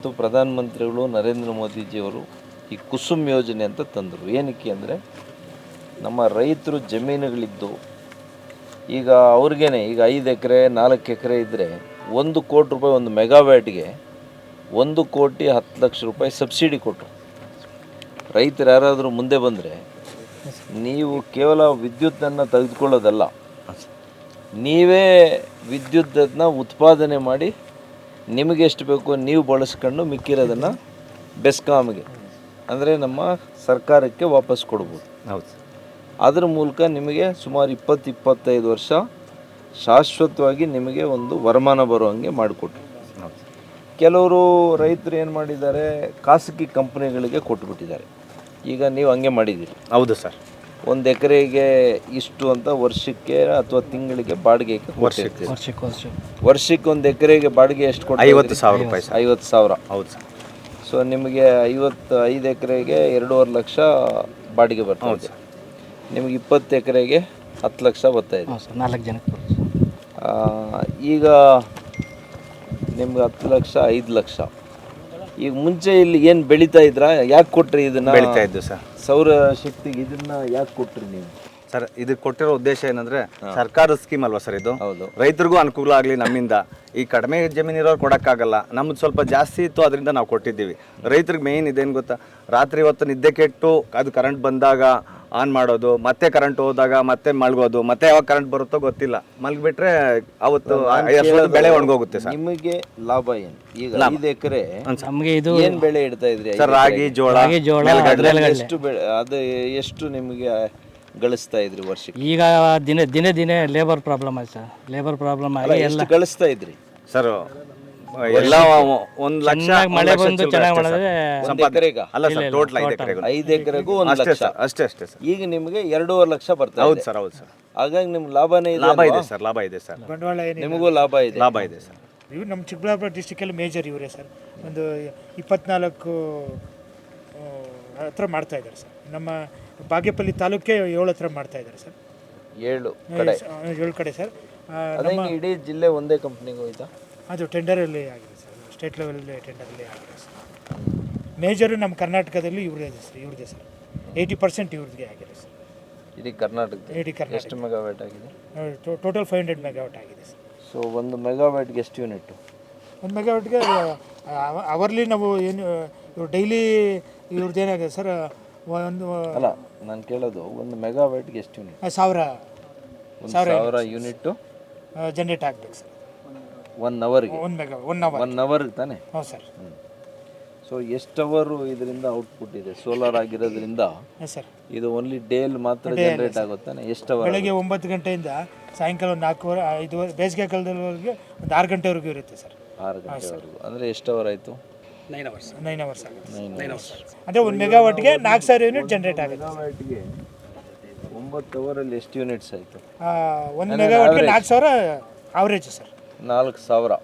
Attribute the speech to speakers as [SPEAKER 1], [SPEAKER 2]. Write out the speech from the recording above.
[SPEAKER 1] ಮತ್ತು ಪ್ರಧಾನಮಂತ್ರಿಗಳು ನರೇಂದ್ರ ಮೋದಿಜಿಯವರು ಈ ಕುಸುಮ್ ಯೋಜನೆ ಅಂತ ತಂದರು. ಏನಕ್ಕೆ ಅಂದರೆ ನಮ್ಮ ರೈತರು ಜಮೀನುಗಳಿದ್ದು ಈಗ ಅವ್ರಿಗೇನೆ ಈಗ 5 ಎಕರೆ 4 ಎಕರೆ ಇದ್ದರೆ 1 ಕೋಟಿ ರೂಪಾಯಿ ಒಂದು ಮೆಗಾವ್ಯಾಟ್ಗೆ 1,10,00,000 ರೂಪಾಯಿ ಸಬ್ಸಿಡಿ ಕೊಟ್ಟರು. ರೈತರು ಯಾರಾದರೂ ಮುಂದೆ ಬಂದರೆ ನೀವು ಕೇವಲ ವಿದ್ಯುತ್ತನ್ನು ತೆಗೆದುಕೊಳ್ಳೋದಲ್ಲ, ನೀವೇ ವಿದ್ಯುತ್ತನ್ನು ಉತ್ಪಾದನೆ ಮಾಡಿ ನಿಮಗೆ ಎಷ್ಟು ಬೇಕೋ ನೀವು ಬಳಸ್ಕೊಂಡು ಮಿಕ್ಕಿರೋದನ್ನು ಬೆಸ್ಕಾಮ್ಗೆ ಅಂದರೆ ನಮ್ಮ ಸರ್ಕಾರಕ್ಕೆ ವಾಪಸ್ ಕೊಡ್ಬೋದು.
[SPEAKER 2] ಹೌದು.
[SPEAKER 1] ಅದರ ಮೂಲಕ ನಿಮಗೆ ಸುಮಾರು 20-25 ವರ್ಷ ಶಾಶ್ವತವಾಗಿ ನಿಮಗೆ ಒಂದು ವರಮಾನ ಬರುವಂಗೆ ಮಾಡಿಕೊಟ್ರು. ಕೆಲವರು ರೈತರು ಏನು ಮಾಡಿದ್ದಾರೆ, ಖಾಸಗಿ ಕಂಪ್ನಿಗಳಿಗೆ ಕೊಟ್ಟುಬಿಟ್ಟಿದ್ದಾರೆ. ಈಗ ನೀವು ಹಂಗೆ ಮಾಡಿದ್ದೀರಿ.
[SPEAKER 2] ಹೌದು ಸರ್.
[SPEAKER 1] 1 ಎಕರೆಗೆ ಇಷ್ಟು ಅಂತ ವರ್ಷಕ್ಕೆ ಅಥವಾ ತಿಂಗಳಿಗೆ ಬಾಡಿಗೆಗೆ ವರ್ಷಕ್ಕೆ 1 ಎಕರೆಗೆ ಬಾಡಿಗೆ ಎಷ್ಟು ಕೊಡ್ತಾರೆ?
[SPEAKER 2] 50,000 ರೂಪಾಯಿ.
[SPEAKER 1] 50,000.
[SPEAKER 2] ಹೌದು ಸರ್.
[SPEAKER 1] ಸೊ ನಿಮಗೆ 55 ಎಕರೆಗೆ 2.5 ಲಕ್ಷ ಬಾಡಿಗೆ ಬರ್ತದೆ. ನಿಮಗೆ 20 ಎಕರೆಗೆ 10 ಲಕ್ಷ ಬರ್ತಾಯಿದೆ.
[SPEAKER 2] 4 ಜನಕ್ಕೆ.
[SPEAKER 1] ಈಗ ನಿಮ್ಗೆ 10 ಲಕ್ಷ 5 ಲಕ್ಷ. ಈಗ ಮುಂಚೆ ಇಲ್ಲಿ ಏನು ಬೆಳೀತಾ ಇದ್ರಾ? ಯಾಕೆ ಕೊಟ್ರಿ ಇದನ್ನ?
[SPEAKER 2] ಬೆಳೀತಾ ಇದ್ದು ಸರ್.
[SPEAKER 1] ಸೌರ ಶಕ್ತಿಗೆ ಇದನ್ನ ಯಾಕೆ ಕೊಟ್ರಿ ನೀವು?
[SPEAKER 2] ಸರ್, ಇದಕ್ಕೆ ಕೊಟ್ಟಿರೋ ಉದ್ದೇಶ ಏನಂದ್ರೆ ಸರ್ಕಾರದ ಸ್ಕೀಮ್ ಅಲ್ವಾ ಸರ್ ಇದು.
[SPEAKER 1] ಹೌದು.
[SPEAKER 2] ರೈತರಿಗೂ ಅನುಕೂಲ ಆಗಲಿ. ನಮ್ಮಿಂದ ಈ ಕಡಿಮೆ ಜಮೀನಿರೋರು ಕೊಡೋಕ್ಕಾಗಲ್ಲ, ನಮ್ದು ಸ್ವಲ್ಪ ಜಾಸ್ತಿ ಇತ್ತು, ಅದರಿಂದ ನಾವು ಕೊಟ್ಟಿದ್ದೀವಿ. ರೈತರಿಗೆ ಮೇಯ್ನ್ ಇದೇನು ಗೊತ್ತಾ, ರಾತ್ರಿ ಹೊತ್ತು ನಿದ್ದೆ ಕೆಟ್ಟು ಅದು ಕರೆಂಟ್ ಬಂದಾಗ ಆನ್ ಮಾಡೋದು, ಮತ್ತೆ ಕರೆಂಟ್ ಹೋದಾಗ ಮತ್ತೆ ಮಲ್ಗೋದು, ಮತ್ತೆ ಯಾವಾಗ ಕರೆಂಟ್ ಬರುತ್ತೋ ಗೊತ್ತಿಲ್ಲ, ಮಲ್ಗಿಬಿಟ್ರೆ ಅವತ್ತು ಬೆಳೆ ಒಣಗೋಗುತ್ತೆ ಸರ್.
[SPEAKER 1] ನಿಮಗೆ ಲಾಭ ಏನು? ಈಗ 5 ಎಕರೆ
[SPEAKER 3] ನಮಗೆ ಇದು
[SPEAKER 1] ಏನು ಬೆಳೆ ಇಡ್ತಾ ಇದ್ರಿ
[SPEAKER 2] ಸರ್? ರಾಗಿ, ಜೋಳ,
[SPEAKER 1] ಎಷ್ಟು ಬೆಳೆ, ಅದು ಎಷ್ಟು ನಿಮಗೆ ಗಳಿಸ್ತಾ ಇದ್ರಿ ವರ್ಷಕ್ಕೆ?
[SPEAKER 3] ಈಗ ದಿನೇ ಲೇಬರ್ ಪ್ರಾಬ್ಲಮ್ ಆಯ್ತು ಸರ್. ಲೇಬರ್ ಪ್ರಾಬ್ಲಮ್ ಆಗಿ ಎಲ್ಲ
[SPEAKER 1] ಗಳಿಸ್ತಾ ಇದ್ರಿ
[SPEAKER 2] ಸರ್? ಎಲ್ಲ 1 ಲಕ್ಷ.
[SPEAKER 3] ಮಳೆ ಬಂದು ಚೆನ್ನಾಗಿ ಮಾಡಿದ್ರೆ
[SPEAKER 1] 1 ಎಕರೆಗ
[SPEAKER 2] ಅಲ್ಲ ಸರ್, ಟೋಟಲ್ 5 ಎಕರೆಗೂ
[SPEAKER 1] 5 ಎಕರೆಗೂ 1 ಲಕ್ಷ.
[SPEAKER 2] ಅಷ್ಟೇ ಸರ್.
[SPEAKER 1] ಈಗ ನಿಮಗೆ 2.5 ಲಕ್ಷ ಬರ್ತಾ
[SPEAKER 2] ಹೌದು
[SPEAKER 1] ಇದೆ.
[SPEAKER 2] ಸರ್. ಹೌದು ಸರ್.
[SPEAKER 1] ಹಾಗಾಗಿ ನಿಮ್ಗೆ ಲಾಭನೇ ಇದೆ.
[SPEAKER 2] ಲಾಭ ಇದೆ ಸರ್. ಲಾಭ ಇದೆ ಸರ್.
[SPEAKER 4] ಬಂಡವಾಳ ಏನಿದೆ,
[SPEAKER 1] ನಿಮಗೂ ಲಾಭ ಇದೆ.
[SPEAKER 2] ಲಾಭ ಇದೆ ಸರ್.
[SPEAKER 4] ಇವು ನಮ್ಮ ಚಿಕ್ಕಬಳ್ಳಾಪುರ ಡಿಸ್ಟಿಕಲ್ಲಿ ಮೇಜರ್ ಇವರೇ ಸರ್. ಒಂದು 24 ಹತ್ರ ಮಾಡ್ತಾ ಇದ್ದಾರೆ ಸರ್. ನಮ್ಮ ಬಾಗೇಪಲ್ಲಿ ತಾಲೂಕೆ 7 ಹತ್ರ ಮಾಡ್ತಾ ಇದ್ದಾರೆ ಸರ್.
[SPEAKER 1] 7
[SPEAKER 4] ಕಡೆ ಸರ್.
[SPEAKER 1] ಅದೇ ಇಡೀ ಜಿಲ್ಲೆ ಒಂದೇ ಕಂಪ್ನಿಗೆ ಹೋಯ್ತಾ?
[SPEAKER 4] ಅದು ಟೆಂಡರಲ್ಲಿ ಆಗಿದೆ ಸರ್. ಸ್ಟೇಟ್ ಲೆವೆಲಲ್ಲಿ ಟೆಂಡರಲ್ಲಿ ಆಗಿದೆ ಸರ್. ಮೇಜರು ನಮ್ಮ ಕರ್ನಾಟಕದಲ್ಲಿ ಇವ್ರದೇ ಸರ್. 80% ಇವ್ರದ್ದೇ ಆಗಿದೆ ಸರ್.
[SPEAKER 1] ಇಡೀ ಕರ್ನಾಟಕ ಎಷ್ಟು ಮೆಗಾವ್ಯಾಟ್ ಆಗಿದೆ?
[SPEAKER 4] ಟೋಟಲ್ 500 ಮೆಗಾವ್ಯಾಟ್ ಆಗಿದೆ ಸರ್.
[SPEAKER 1] ಸೊ 1 ಮೆಗಾವ್ಯಾಟ್ಗೆ ಎಷ್ಟು ಯೂನಿಟ್?
[SPEAKER 4] 1 ಮೆಗಾವ್ಯಾಟ್ಗೆ ಅವರ್ಲಿ ನಾವು ಏನು ಇವ್ರು ಡೈಲಿ ಇವ್ರದ್ದು ಏನಾಗಿದೆ ಸರ್,
[SPEAKER 1] ಅಲ್ಲ ನಾನು ಕೇಳೋದು 1 ಮೆಗಾವ್ಯಾಟ್ಗೆ ಎಷ್ಟು ಯೂನಿಟ್? 1000 ಯೂನಿಟ್ಟು
[SPEAKER 4] ಜನರೇಟ್ ಆಗಬೇಕು ಸರ್.
[SPEAKER 1] 1 ಅವರ್ಗೆ?
[SPEAKER 4] 1
[SPEAKER 1] ಅವರ್ ತಾನೆ?
[SPEAKER 4] ಹೌದು ಸರ್.
[SPEAKER 1] ಸೊ ಎಷ್ಟು ಅವರು ಇದರಿಂದ ಔಟ್ಪುಟ್ ಇದೆ? ಸೋಲಾರ್ ಆಗಿರೋದ್ರಿಂದ
[SPEAKER 4] ಸರ್
[SPEAKER 1] ಇದು ಓನ್ಲಿ ಡೇಲಿ ಮಾತ್ರ ಜನರೇಟ್ ಆಗುತ್ತಾನೆ. ಎಷ್ಟು ಅವರ್?
[SPEAKER 4] ಬೆಳಗ್ಗೆ 9 ಗಂಟೆಯಿಂದ ಸಾಯಂಕಾಲ 4 5 ಬೇಸಿಗೆ ಕಾಲದವರೆಗೆ ಒಂದು 6 ಗಂಟೆವರೆಗೂ ಇರುತ್ತೆ ಸರ್.
[SPEAKER 1] 6 ಗಂಟೆವರೆಗೂ ಅಂದರೆ ಎಷ್ಟು ಅವರ್ ಆಯಿತು?
[SPEAKER 4] 9 ಅವರ್ಸ್ ಆಗುತ್ತೆ. ಅಂದರೆ 1 ಮೆಗಾವಾಟ್ಗೆ 4,000 ಯೂನಿಟ್ ಜನರೇಟ್ ಆಗುತ್ತೆ.
[SPEAKER 1] ಮೆಗಾವ್ಯಾಟ್ಗೆ 9 ಅವರಲ್ಲಿ ಎಷ್ಟು ಯೂನಿಟ್ಸ್ ಆಯಿತು?
[SPEAKER 4] 1 ಮೆಗಾವಾಟ್ಗೆ 4,000 ಅವರೇಜ್ ಸರ್.
[SPEAKER 1] 4,000.